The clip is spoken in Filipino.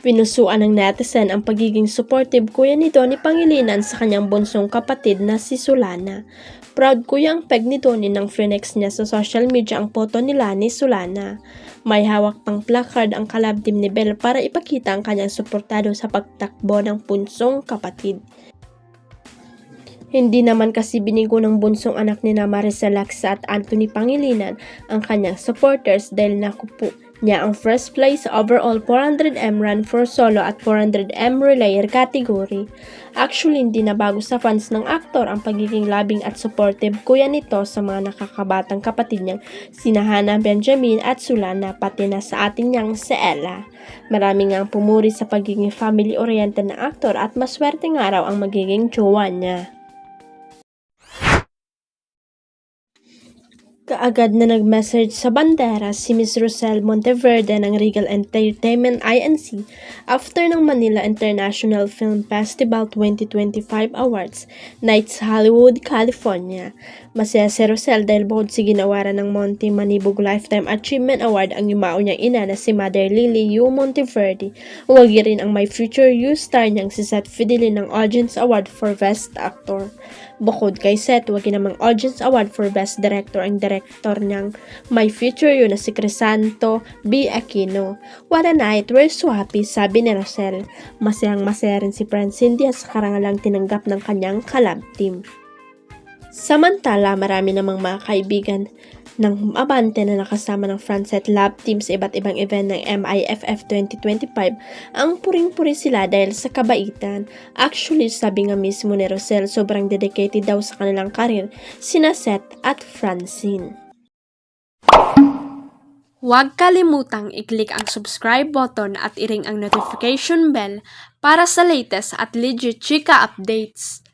Pinusuan ng netizen ang pagiging supportive kuya ni Donnie Pangilinan sa kanyang bunsong kapatid na si Solana. Proud kuya ang peg ni Donnie nang flex niya sa social media ang photo nila ni Solana. May hawak pang placard ang collab team ni Belle para ipakita ang kanyang suportado sa pagtakbo ng bunsong kapatid. Hindi naman kasi binigo ng bunsong anak ni Maricel Laksa at Anthony Pangilinan ang kanyang supporters dahil nakupo niya ang first place sa overall 400m run for solo at 400m relayer category. Actually, hindi na bago sa fans ng aktor ang pagiging loving at supportive kuya nito sa mga nakakabatang kapatid niyang sina Hannah Benjamin at Solana, pati na sa atin niyang si Ella. Marami ngang pumuri sa pagiging family-oriented na aktor at maswerte nga raw ang magiging jowa niya. Kaagad na nag-message sa bandera si Miss Rosel Monteverde ng Regal Entertainment Inc. after ng Manila International Film Festival 2025 Awards Night sa Hollywood, California. Masaya si Rosel dahil bukod sa ginawaran ng Monty Manibog Lifetime Achievement Award ang yumao niyang ina na si Mother Lily U. Monteverde, uwagi rin ang My Future You star niyang si Seth Fidelin ng Audience Award for Best Actor. Bukod kay Seth, wagi namang Audience Award for Best Director ang director niyang My Future You na si Crisanto B. Aquino. What a night, we're so happy, sabi ni Rosel. Masayang-masaya rin si Francine Diaz sa karangalang tinanggap ng kanyang collab team. Samantala, marami namang mga kaibigan ng Abante na nakasama ng Francet Lab Team sa iba't ibang event ng MIFF 2025 ang puring-puri sila dahil sa kabaitan. Actually, sabi nga mismo ni Rosel, sobrang dedicated daw sa kanilang karir sina Seth at Francine. Huwag kalimutang i-click ang subscribe button at i-ring ang notification bell para sa latest at legit chika updates.